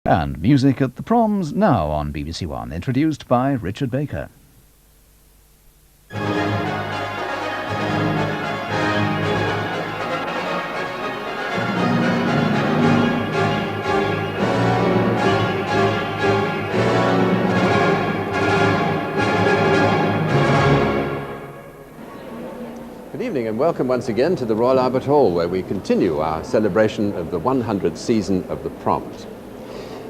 And music at the proms now on BBC One, introduced by Richard Baker. Good evening and welcome once again to the Royal Albert Hall, where we continue our celebration of the 100th season of the proms.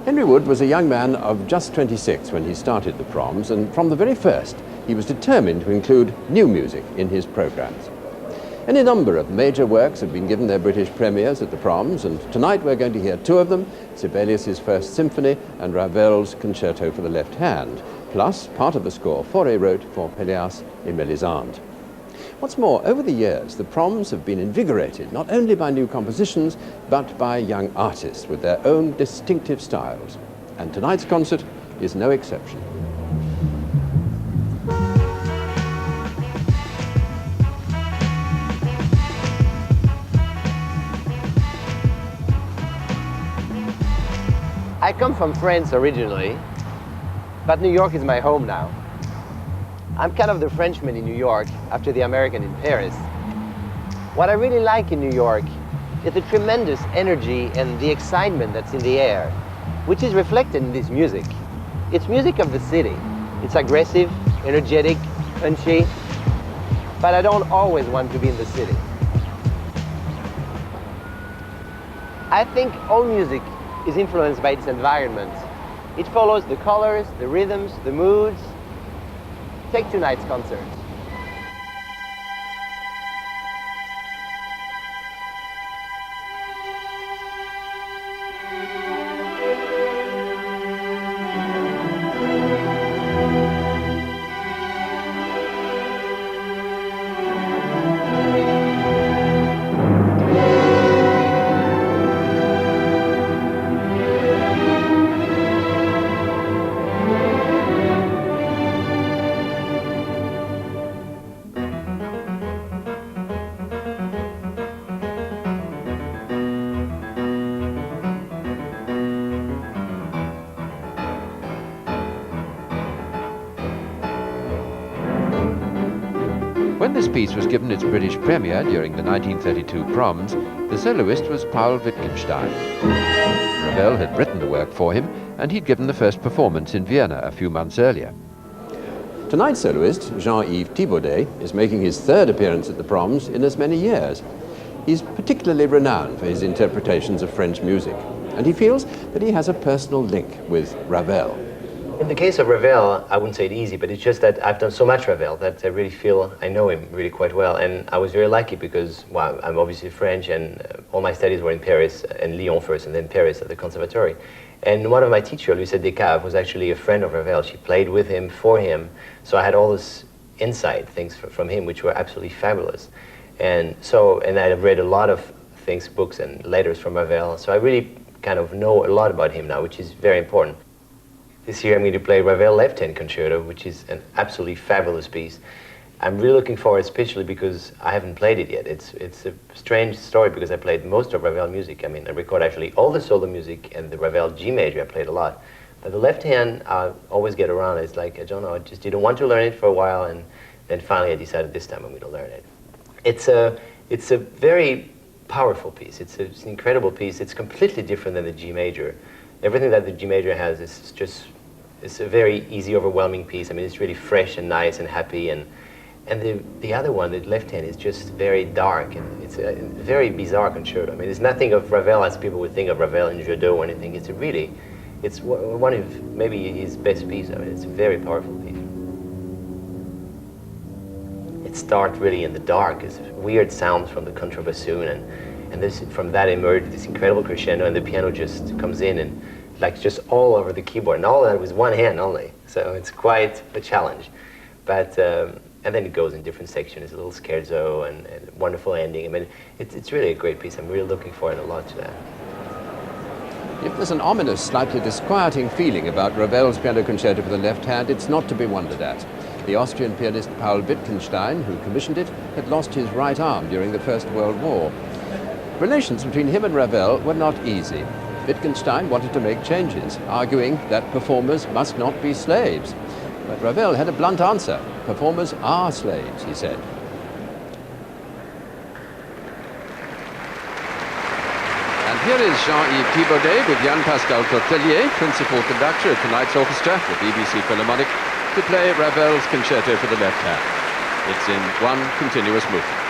Henry Wood was a young man of just 26 when he started the proms, and from the very first he was determined to include new music in his programs. Any number of major works have been given their British premieres at the proms, and tonight we're going to hear two of them, Sibelius' First Symphony and Ravel's Concerto for the Left Hand, plus part of the score Faure wrote for Pelléas et Mélisande. What's more, over the years, the proms have been invigorated not only by new compositions, but by young artists with their own distinctive styles. And tonight's concert is no exception. I come from France originally, but New York is my home now. I'm kind of the Frenchman in New York after the American in Paris. What I really like in New York is the tremendous energy and the excitement that's in the air, which is reflected in this music. It's music of the city. It's aggressive, energetic, punchy, but I don't always want to be in the city. I think all music is influenced by its environment. It follows the colors, the rhythms, the moods. Take tonight's concert. When this piece was given its British premiere during the 1932 proms, the soloist was Paul Wittgenstein. Ravel had written the work for him, and he'd given the first performance in Vienna a few months earlier. Tonight's soloist, Jean-Yves Thibaudet, is making his third appearance at the proms in as many years. He's particularly renowned for his interpretations of French music, and he feels that he has a personal link with Ravel. In the case of Ravel, I wouldn't say it easy, but it's just that I've done so much Ravel that I really feel I know him really quite well. And I was very lucky because, well, I'm obviously French, and all my studies were in Paris, and Lyon first, and then Paris at the Conservatory. And one of my teachers, Lucette Descaves, was actually a friend of Ravel. She played with him, for him. So I had all this insight things from him, which were absolutely fabulous. And I've read a lot of things, books and letters from Ravel. So I really kind of know a lot about him now, which is very important. This year I'm going to play Ravel Left Hand Concerto, which is an absolutely fabulous piece. I'm really looking forward, especially because I haven't played it yet. It's a strange story because I played most of Ravel music. I mean, I record actually all the solo music, and the Ravel G major I played a lot. But the left hand, I always get around. It's like, I don't know, I just didn't want to learn it for a while, and then finally I decided this time I'm going to learn it. It's a very powerful piece. It's an incredible piece. It's completely different than the G major. Everything that the G major has is just, it's a very easy, overwhelming piece. I mean, it's really fresh and nice and happy, and the other one, the left hand, is just very dark, and it's a very bizarre concerto. I mean, it's nothing of Ravel as people would think of Ravel in Jeu d'eau or anything. It's one of maybe his best pieces. I mean, it's a very powerful piece. It starts really in the dark. It's weird sounds from the contrabassoon, and from that emerged this incredible crescendo, and the piano just comes in and like just all over the keyboard, and all that with one hand only. So it's quite a challenge. But and then it goes in different sections, a little scherzo and a wonderful ending. I mean, it's really a great piece. I'm really looking forward a lot to that. If there's an ominous, slightly disquieting feeling about Ravel's Piano Concerto for the Left Hand, it's not to be wondered at. The Austrian pianist Paul Wittgenstein, who commissioned it, had lost his right arm during the First World War. Relations between him and Ravel were not easy. Wittgenstein wanted to make changes, arguing that performers must not be slaves. But Ravel had a blunt answer. Performers are slaves, he said. And here is Jean-Yves Thibaudet with Yann-Pascal Tortelier, principal conductor of tonight's orchestra, the BBC Philharmonic, to play Ravel's Concerto for the left hand. It's in one continuous movement.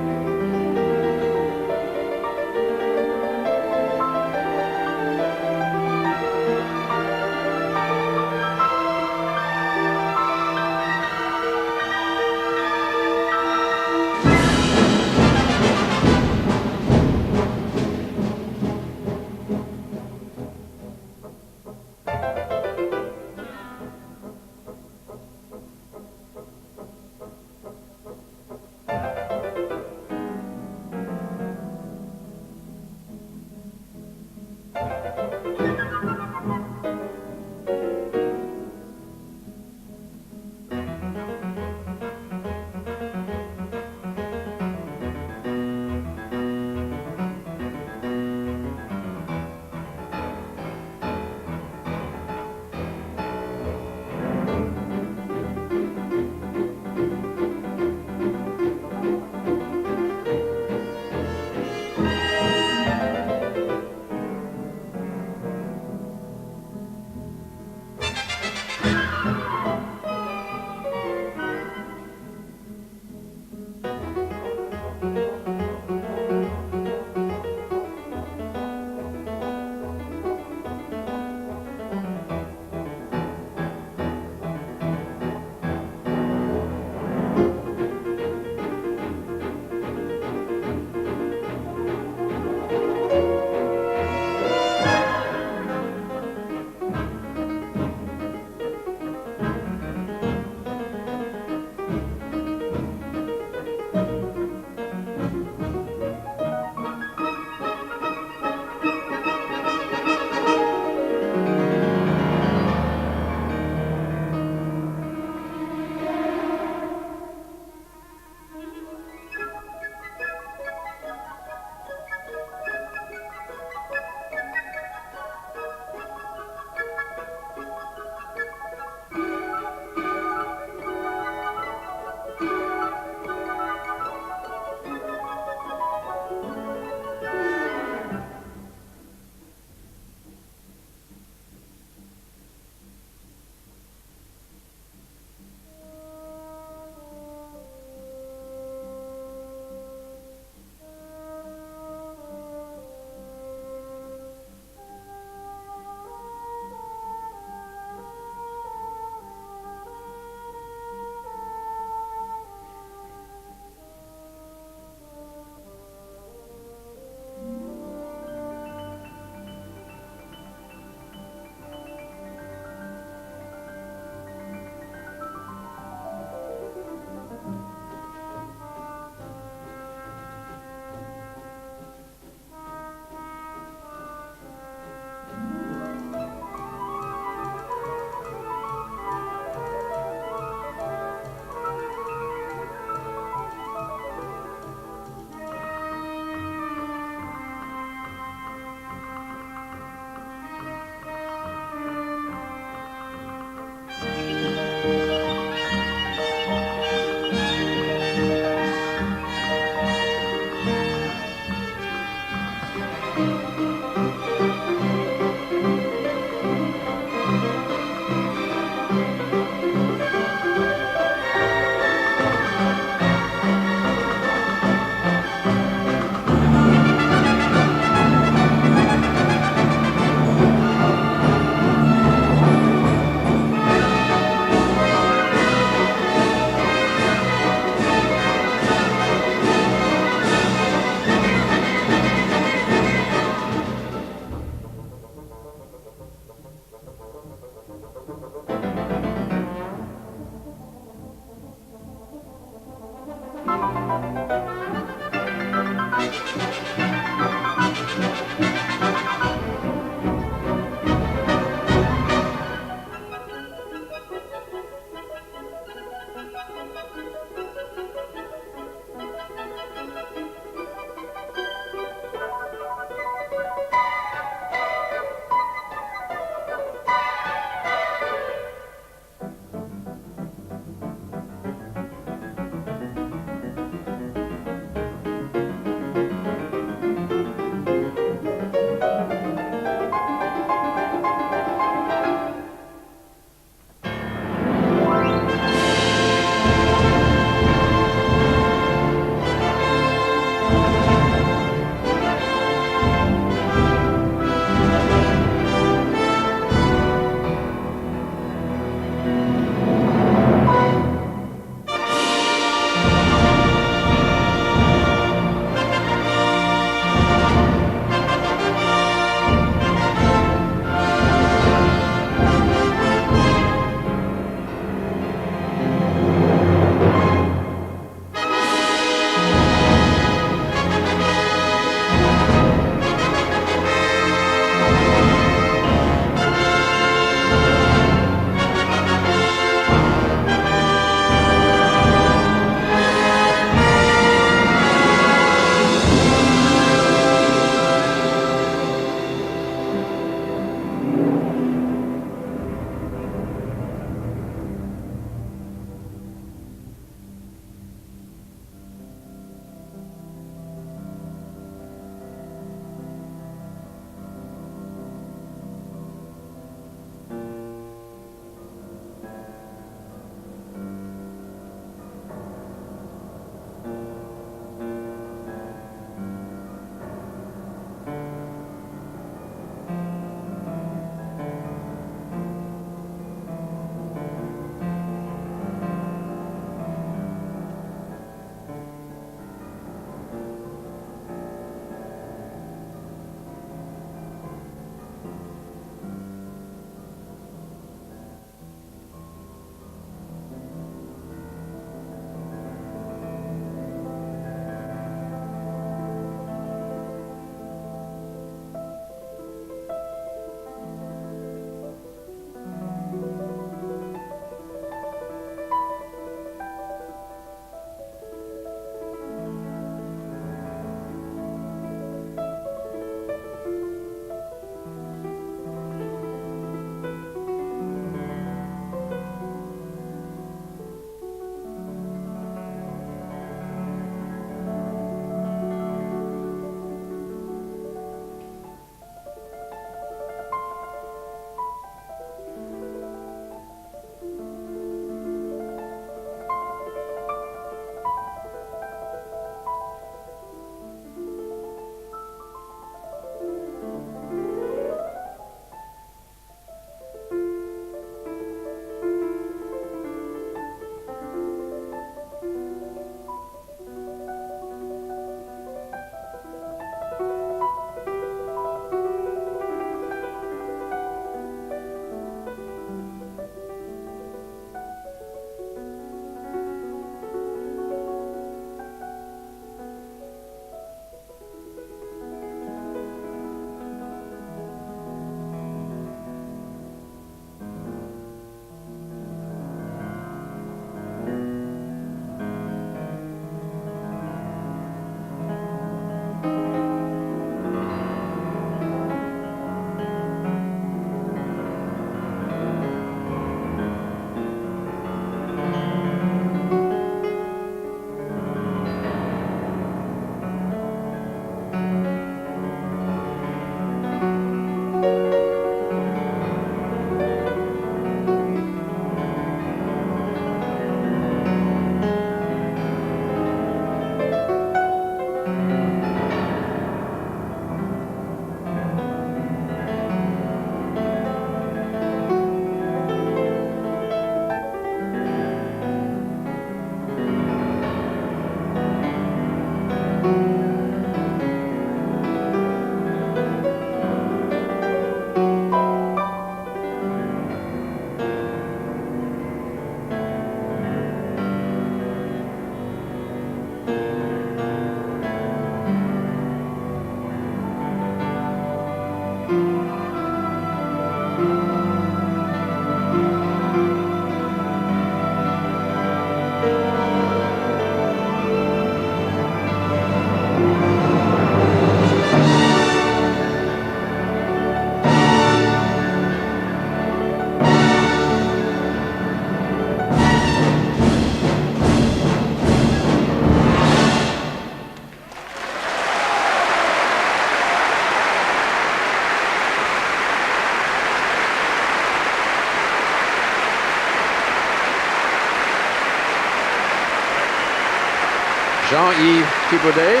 Jean-Yves Thibaudet,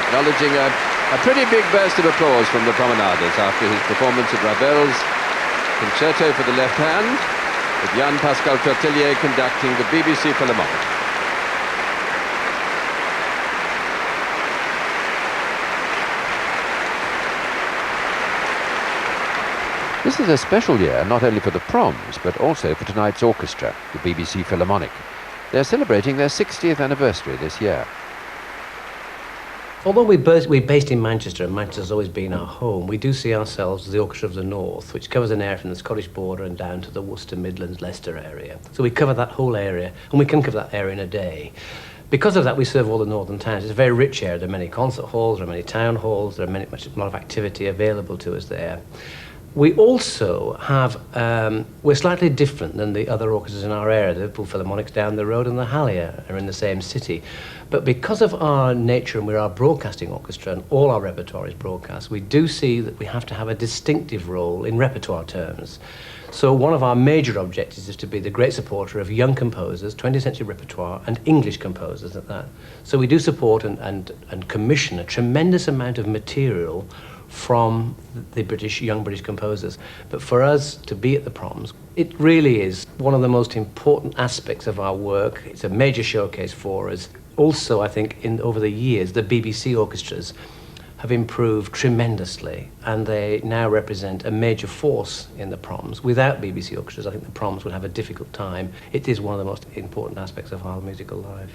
acknowledging a pretty big burst of applause from the promenaders after his performance of Ravel's Concerto for the left hand, with Yann-Pascal Tourtellier conducting the BBC Philharmonic. This is a special year not only for the proms, but also for tonight's orchestra, the BBC Philharmonic. They're celebrating their 60th anniversary this year. Although we're based in Manchester, and Manchester's always been our home, we do see ourselves as the Orchestra of the North, which covers an area from the Scottish border and down to the Worcester, Midlands, Leicester area. So we cover that whole area, and we can cover that area in a day. Because of that, we serve all the northern towns. It's a very rich area. There are many concert halls, there are many town halls, there are a lot of activity available to us there. We also have, we're slightly different than the other orchestras in our area. The Liverpool Philharmonic's down the road and the Halia are in the same city. But because of our nature, and we're a broadcasting orchestra and all our repertoire is broadcast, we do see that we have to have a distinctive role in repertoire terms. So one of our major objectives is to be the great supporter of young composers, 20th century repertoire, and English composers at that. So we do support and commission a tremendous amount of material from the young British composers. But for us to be at the proms, it really is one of the most important aspects of our work. It's a major showcase for us. Also, I think over the years, the BBC orchestras have improved tremendously, and they now represent a major force in the proms. Without BBC orchestras, I think the proms would have a difficult time. It is one of the most important aspects of our musical life.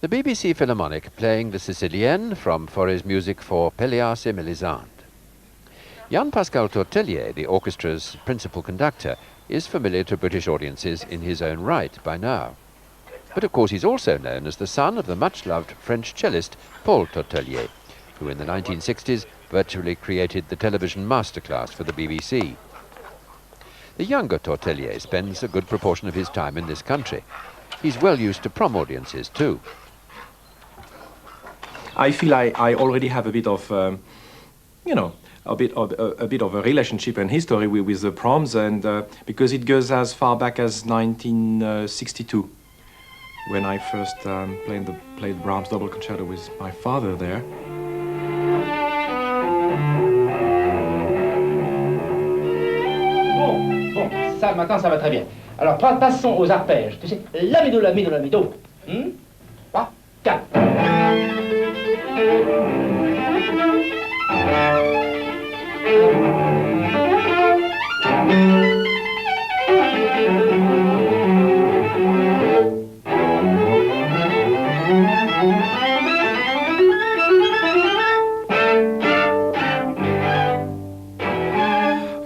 The BBC Philharmonic playing the Sicilienne from Faure's music for Pelléas et Mélisande. Jan-Pascal Tortellier, the orchestra's principal conductor, is familiar to British audiences in his own right by now. But of course he's also known as the son of the much-loved French cellist Paul Tortellier, who in the 1960s virtually created the television masterclass for the BBC. The younger Tortellier spends a good proportion of his time in this country. He's well used to prom audiences too. I feel I already have a bit of, you know, a bit of a relationship and history with the proms, and because it goes as far back as 1962, when I first played Brahms double concerto with my father there. Bon, ça maintenant ça va très bien. Alors passons aux arpèges. Tu sais, la mi do, la mi do, la mi do. 3, 4.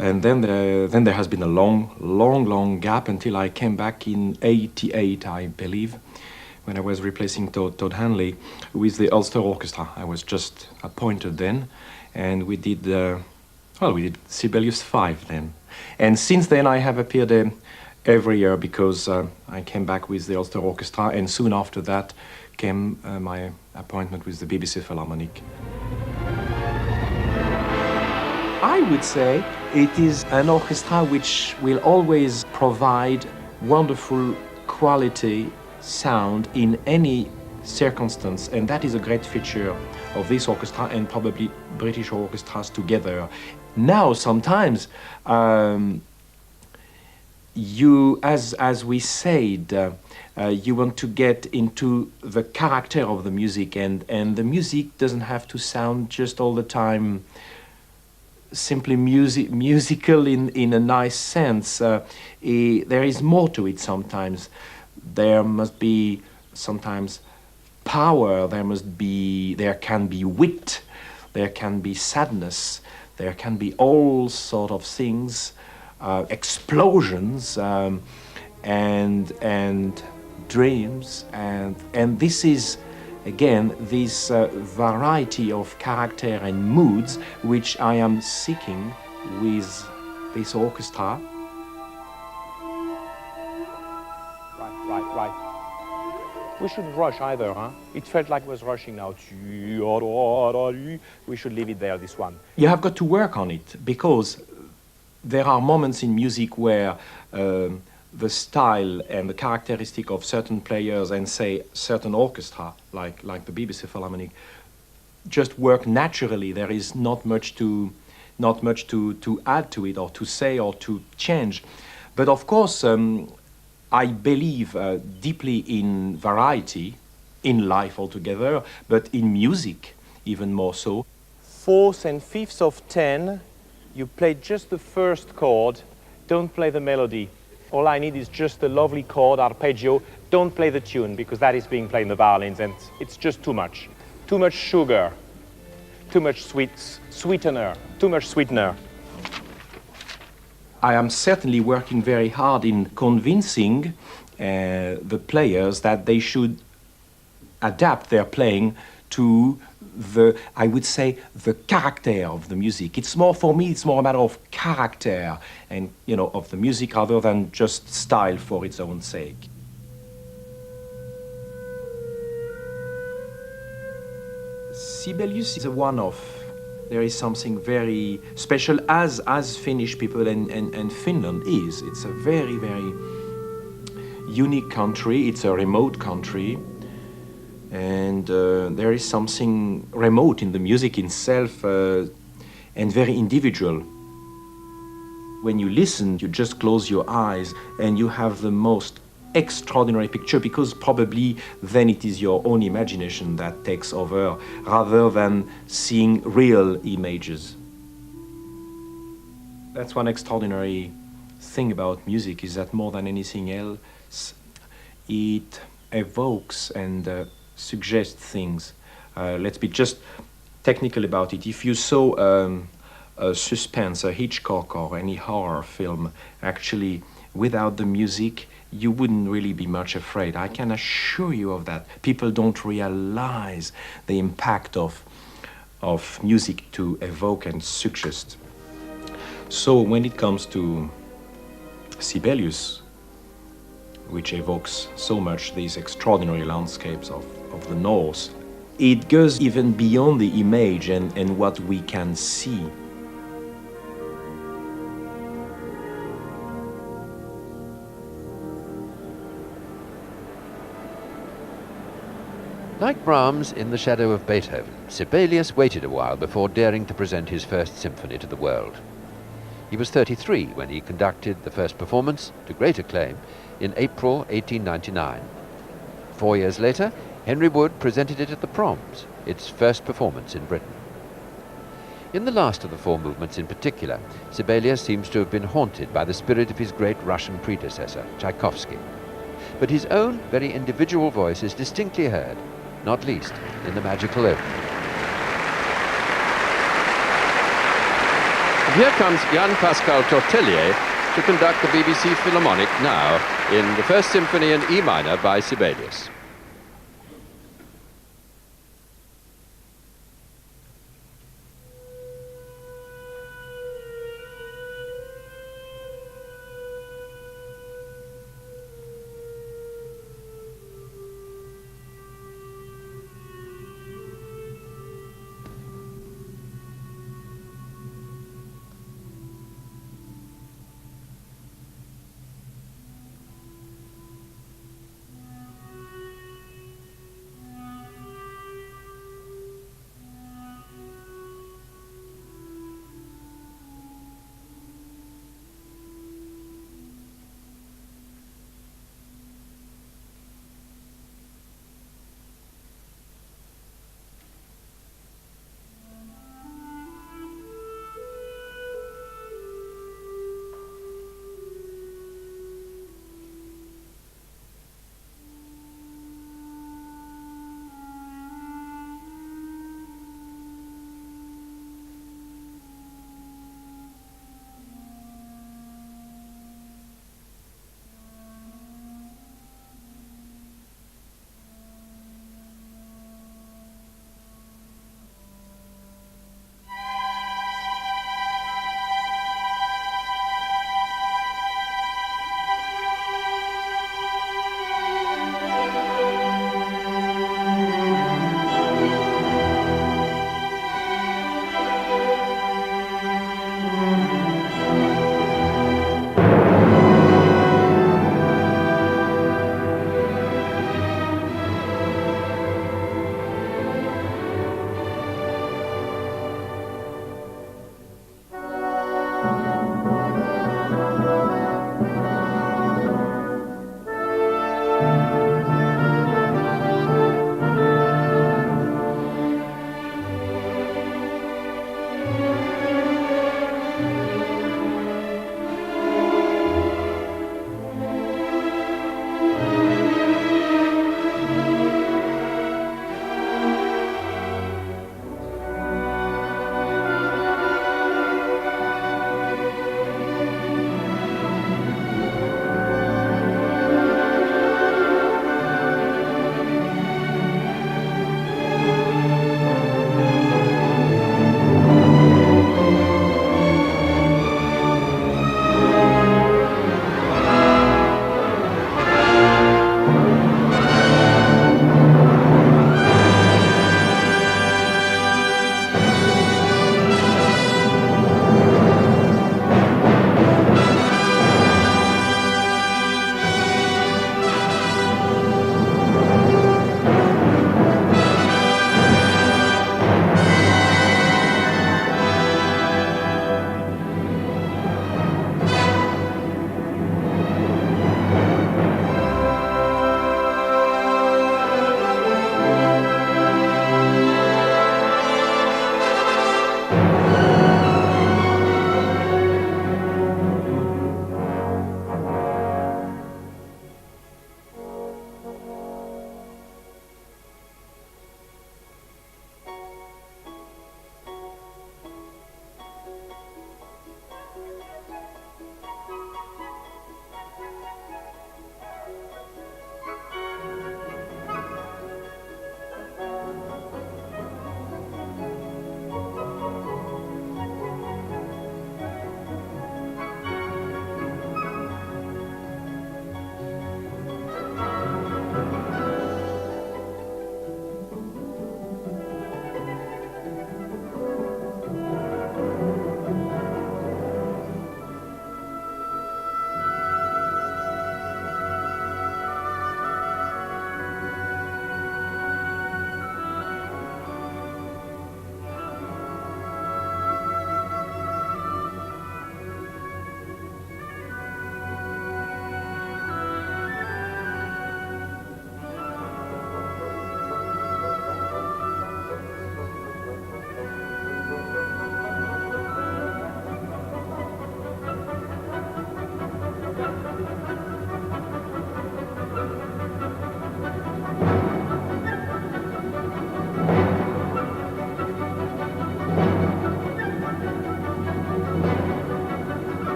And then there has been a long gap until I came back in '88, I believe, when I was replacing Todd Hanley with the Ulster Orchestra. I was just appointed then, and we did Sibelius 5 then. And since then I have appeared every year because I came back with the Ulster Orchestra, and soon after that came my appointment with the BBC Philharmonic. I would say it is an orchestra which will always provide wonderful quality sound in any circumstance, and that is a great feature of this orchestra and probably British orchestras together. Now, sometimes you, as we said, you want to get into the character of the music, and the music doesn't have to sound just all the time simply musical in a nice sense. There is more to it sometimes. There must be sometimes power, there can be wit, there can be sadness, there can be all sort of things, explosions, and dreams, and this is again this variety of character and moods which I am seeking with this orchestra. Right. We shouldn't rush either, huh? It felt like it was rushing now. We should leave it there, this one. You have got to work on it, because there are moments in music where the style and the characteristic of certain players and, say, certain orchestra, like the BBC Philharmonic, just work naturally. There is not much to add to it, or to say, or to change. But of course, I believe deeply in variety, in life altogether, but in music even more so. 4th and 5th of 10, you play just the first chord, don't play the melody. All I need is just a lovely chord, arpeggio. Don't play the tune, because that is being played in the violins, and it's just too much. Too much sugar, too much sweetener, too much sweetener. I am certainly working very hard in convincing the players that they should adapt their playing to I would say, the character of the music. It's more, for me, it's more a matter of character and, you know, of the music rather than just style for its own sake. Sibelius is a one-off. There is something very special, as Finnish people and Finland is. It's a very, very unique country. It's a remote country. And there is something remote in the music itself and very individual. When you listen, you just close your eyes and you have the most extraordinary picture, because probably then it is your own imagination that takes over rather than seeing real images. That's one extraordinary thing about music, is that more than anything else, it evokes and suggest things. Let's be just technical about it. If you saw a suspense, a Hitchcock or any horror film, actually without the music, you wouldn't really be much afraid. I can assure you of that. People don't realize the impact of music to evoke and suggest. So when it comes to Sibelius, which evokes so much these extraordinary landscapes of the North, it goes even beyond the image and what we can see. Like Brahms in the shadow of Beethoven, Sibelius waited a while before daring to present his first symphony to the world. He was 33 when he conducted the first performance, to great acclaim, in April 1899. 4 years later, Henry Wood presented it at the Proms, its first performance in Britain. In the last of the four movements in particular, Sibelius seems to have been haunted by the spirit of his great Russian predecessor, Tchaikovsky. But his own very individual voice is distinctly heard, not least in the magical opening. And here comes Jan-Pascal Tortelier to conduct the BBC Philharmonic now in the First Symphony in E minor by Sibelius.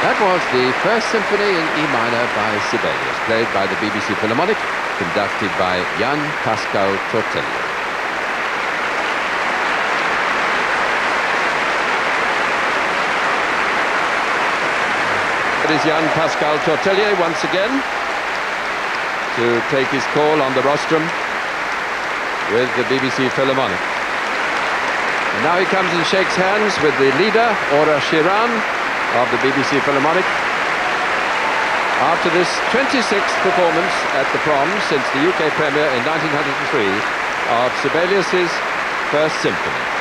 That was the First Symphony in E minor by Sibelius, played by the BBC Philharmonic, conducted by Jan Pascal Tortelli. It is Jan Pascal Tortelli once again to take his call on the rostrum with the BBC Philharmonic. And now he comes and shakes hands with the leader, Aura Shiran, of the BBC Philharmonic, after this 26th performance at the prom since the UK premiere in 1903 of Sibelius's First Symphony.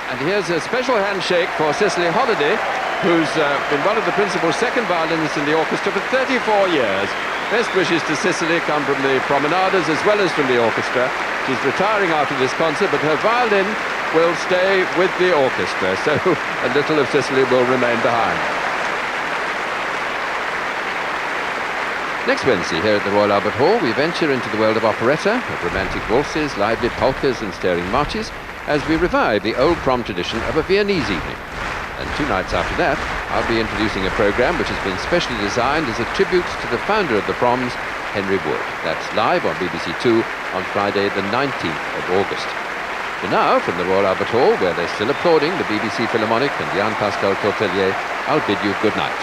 And here's a special handshake for Cicely Holliday, who's been one of the principal second violinists in the orchestra for 34 years. Best wishes to Cicely come from the promenaders as well as from the orchestra. She's retiring after this concert, but her violin will stay with the orchestra, so a little of Cicely will remain behind. Next Wednesday, here at the Royal Albert Hall, we venture into the world of operetta, of romantic waltzes, lively polkas and stirring marches, as we revive the old prom tradition of a Viennese evening. And 2 nights after that, I'll be introducing a programme which has been specially designed as a tribute to the founder of the proms, Henry Wood. That's live on BBC Two on Friday the 19th of August. For now, from the Royal Albert Hall, where they're still applauding the BBC Philharmonic and Jan Pascal Tortelli, I'll bid you good night.